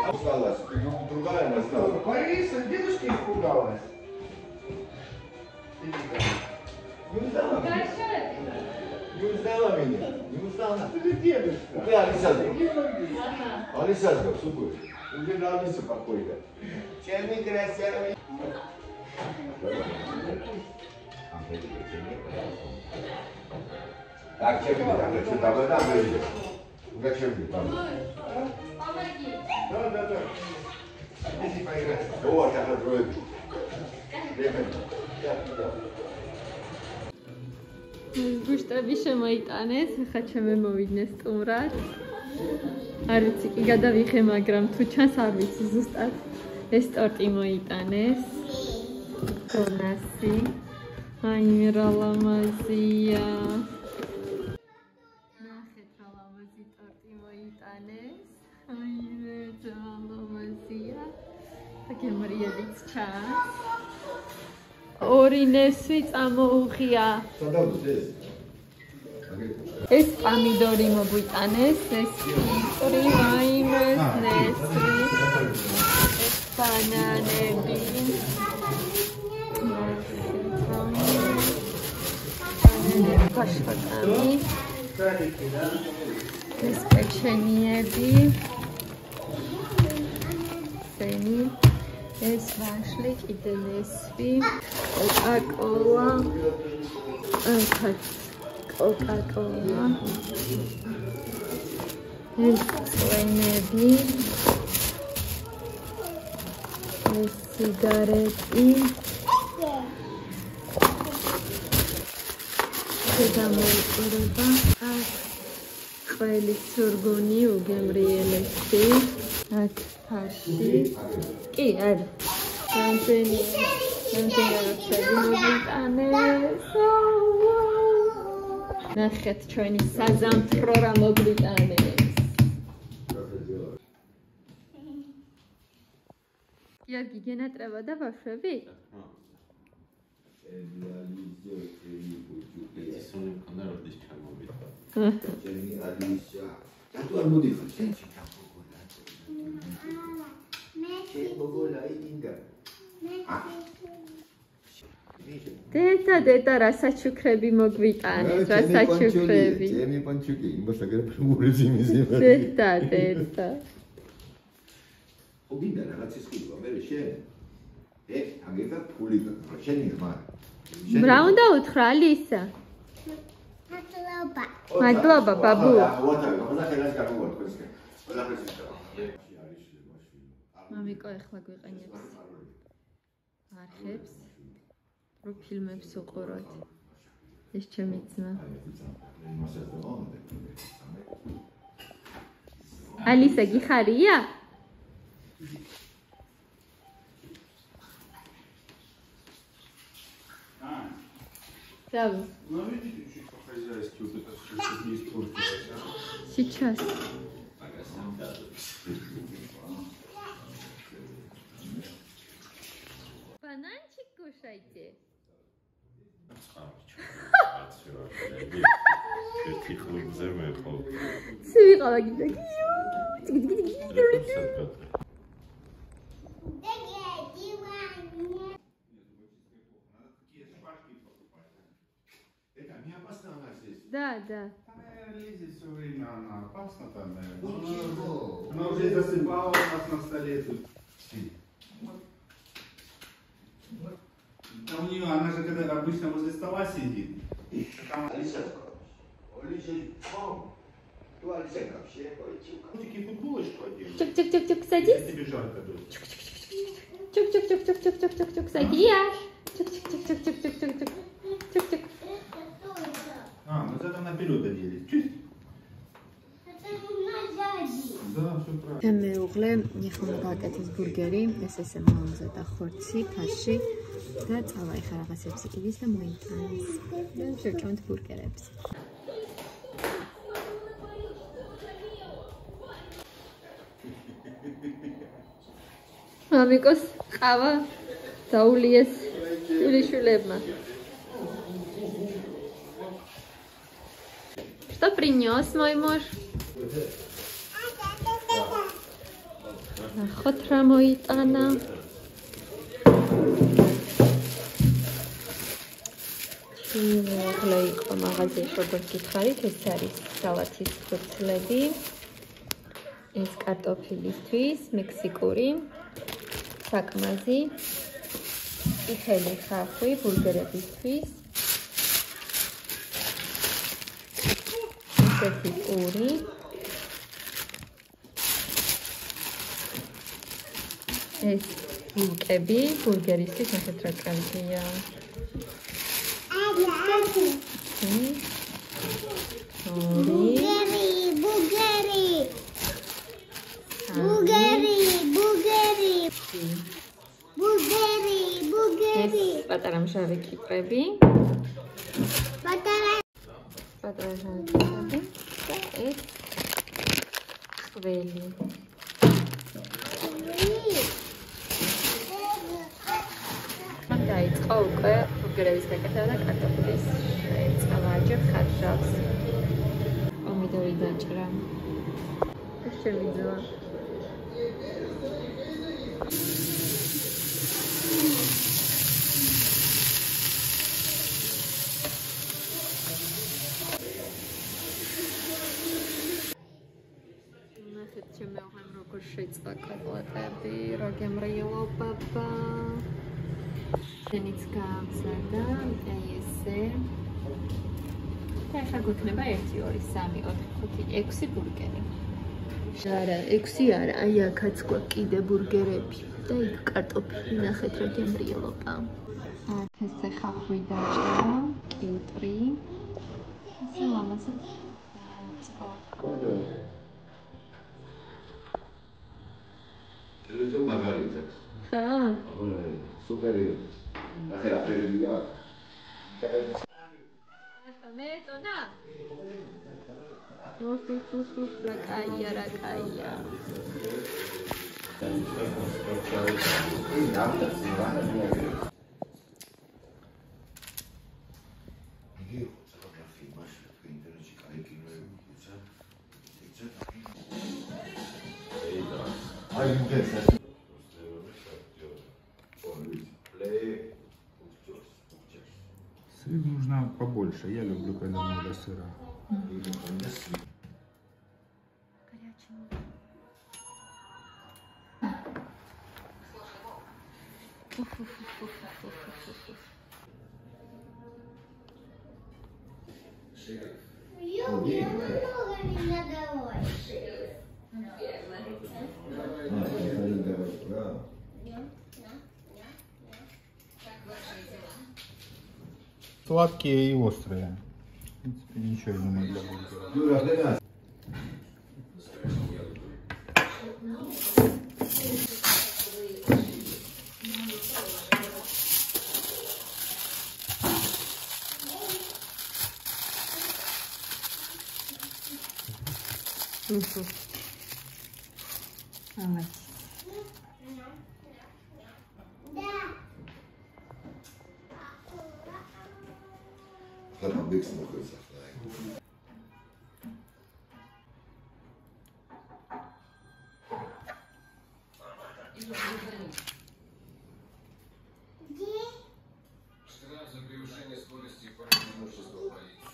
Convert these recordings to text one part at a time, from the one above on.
Осталось. Другая осталась. Бориса, дедушка испугалась. Не узнала меня? Не узнала меня? Не узнала? Это дедушка. Где Алиса? Алиса, супер. Уже на Алису какой-то. Чем красивый. Так, чем ты что там выйдешь? Зачем ты там? Да. Иди поиграй. Вот, это тройка. გუშტები შემოიტანეს, ხა ჩემე მოვიდნენ სტუმრად. არ ვიცი კი გადავიხე, მაგრამ თუ ჩანს არ ვიცი ზუსტად. ეს ტორტი მოიტანეს. კონასი. აი რა ლამაზია. ნახეთ რა ლამაზი ტორტი მოიტანეს. აი რა ლამაზია. გემრიელიც ჩანს. ორი ნესვი წამოუღია. ეს პამიდორი მოგვიტანეს, ეს პიტრი, მაიმეს, ნესვი, ეს ბანანები. ფაშფატანი. ეს პეჩენიები. სენი. ეს ვაშლი კიდე ნესვი, კოკაკოლა, კოკაკოლა, ეს წვენები, ეს სიგარეტი, შეგამოიყურება, აქ ყველის სურგუნი უგემრიელესი, აქ ფარში, კი არა, რამდენი რაღაცები მოგვიტანეს. ნახეთ ჩვენი საზამთრო რა მოგვიტანეს. იარგი გენატრება და ბავშვები? დედა რა საჩუქრები მოგვიტანეს, რა საჩუქრები. ჩემი პანჩუკი, იმასაგერ პრიმურის იმისი. დედა. ოგინდა რაღაც ის ხილვა, მე შენ. აგება ფული და შენი ხარ. რა უნდა უთხრა ალისა? მადლობა, ბაბუ. მამიკო ეხლა გვიყენებს არხებს, რო ფილმებს უყუროთ. ეს ჩემი ძმა. ალისა გიხარია? Браво. Ну, видите, чуть по-хозяйски вот это все не испортилось, а? Сейчас. Бананчик кушайте. Да. Она лезет все время, она опасна там, наверное. Она уже засыпала у нас на столе тут. А у нее, она же когда обычно возле стола сидит. Котики футболочку оденут. Чук-чук-чук-чук, садись. Тебе жарко было. Чук-чук-чук-чук-чук-чук-чук, садись. Чук-чук-чук-чук-чук-чук-чук. Чук-чук. А, ну это наперед одели. Чуть. Да, все правильно. მეუღლე ეხლა გააკეთეს ბურგერი, ეს ესე მომზადა ხორცი, ფაში და წავა ეხლა რაღაცებს იყიდის და მოიტანეს. და შევჭამთ ბურგერებს. მამიკოს ყავა დაულიეს შვილიშვილებმა. Что принес мой муж? ნახოთ რა მოიტანა. ახლა იყო მაღაზიაში როგორც გითხარით, ეს არის სალათის ფურცლები. ეს კარტოფილისთვის, მექსიკური, საკმაზი, წითელი ხახვი ბურგერებისთვის. ესეთი პური. ეს ბილკები ბურგერისთვის ნახეთ რა კანტია. პატარა მჟავი კიპრები. პატარა მჟავი კიპრები და ეს ხველი. დაიწყო უკვე ბურგერების გაკეთება და კარტოფილის შეწყება. აჯობ ხარშავს. პომიდორი დაჭრა. ეს შევიძვა. ნახეთ ჩემი აღარ როგორ შეწყდა კოტლეტები, რა გემრიელობა. შენიც გავზარდა, ესე. და ახლა გვექნება 1, 2, 3, 4, 5, 6 ბურგერი. არა, 6 არა, აი აქაც გვაქვს კიდე ბურგერები და იქ კარტოფილი, ნახეთ რა გემრიელობა. ესე ხახვი დაჭრა, კილტრი. ესე ლამაზად დაიწყო. ტელევიზორ მაგალითად. ხა? სუპერი. ახლა პერიოდია. მეტონა. რა კაია, რა კაია. Сыр нужно побольше. Я люблю, когда много сыра. Сладкие и острые. В принципе, ничего, я думаю, для бургера. Там бикс находится. Штраф за превышение скорости по имуществу полиции.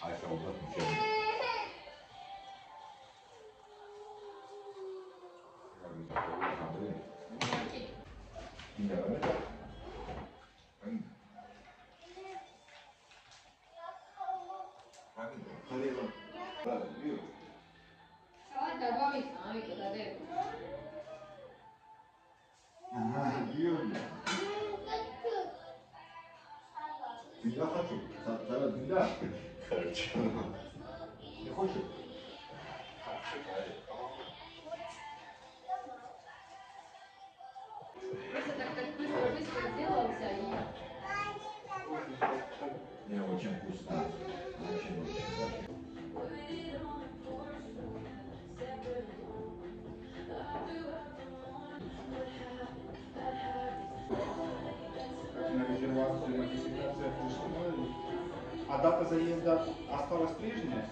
А это у нас ничего. Я хочу. Да. Короче. Не хочешь? Просто так быстро сделался и... Не, очень вкусно. Очень вкусно. А дата заезда осталась прежняя?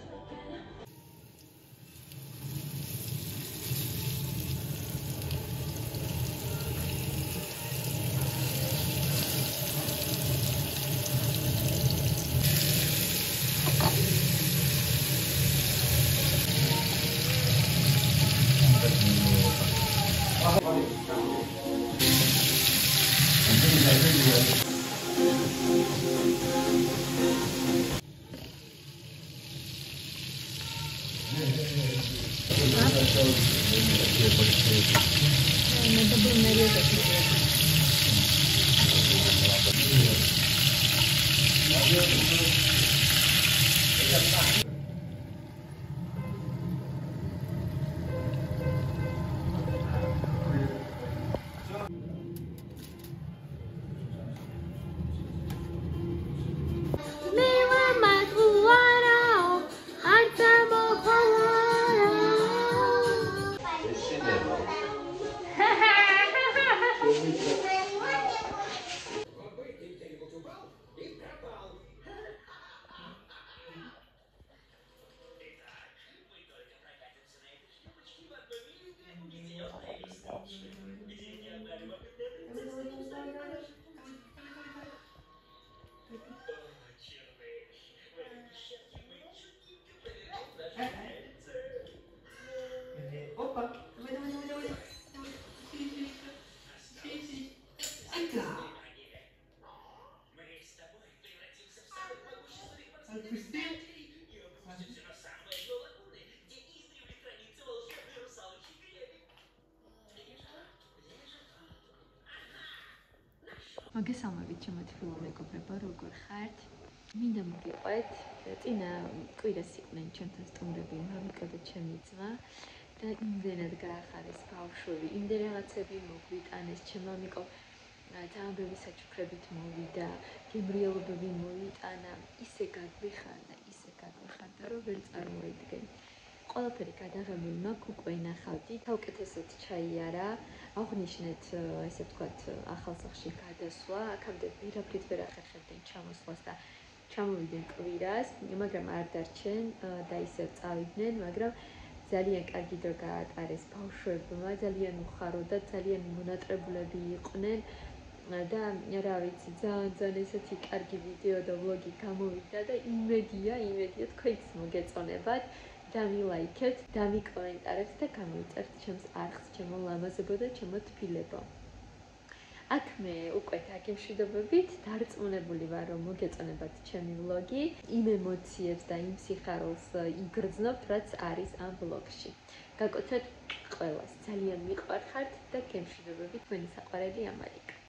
მოგესალმებით ჩემო თბილო მეგობრებო, როგორ ხართ? მინდა მოგიყვეთ, წინა კვირას იყვნენ ჩემთან სტუმრები მამიკო და ჩემი ძმა და იმდენად გაახარეს ბავშვები, იმდენ რაღაცები მოგვიტანეს ჩემ მამიკო ძალიან ბევრი საჩუქრებით მოვიდა, გემრიელობები მოიტანა, ისე გაგვიხარდა, რომ ვერ წარმოიდგენ. ყველაფერი გადაღებული მაქვს, უკვე ნახავდი, საუკეთესოდ ჩაიარა, აღნიშნეთ, ესე ვთქვათ, ახალ სახლში გადასვლა, აქამდე ვერაფრით ვერ ახერხებდნენ ჩამოსვლას და ჩამოვიდნენ კვირას, მაგრამ არ დარჩენ და ისევ წავიდნენ, მაგრამ ძალიან კარგი დრო გაატარეს ბავშვებმა, ძალიან უხარო და ძალიან მონატრებულები იყვნენ და რა ვიცი, ძალიან ესეთი კარგი ვიდეო და ვლოგი გამოვიდა და იმედია თქვენც მოგეწონებათ. დამილაიქეთ, დამიკომენტარებთ და გამოიწერთ ჩემს არხს, ჩემო ლამაზებო და ჩემო თბილებო. აქ მე უკვე დაგემშვიდობებით, დარწმუნებული ვარ, რომ მოგეწონებათ ჩემი ვლოგი, იმ ემოციებს და იმ სიხარულს იგრძნობთ, რაც არის ამ ვლოგში. გაკოცეთ ყველას, ძალიან მიყვარხართ და გემშვიდობებით, თქვენი საყვარელი ამალიკა.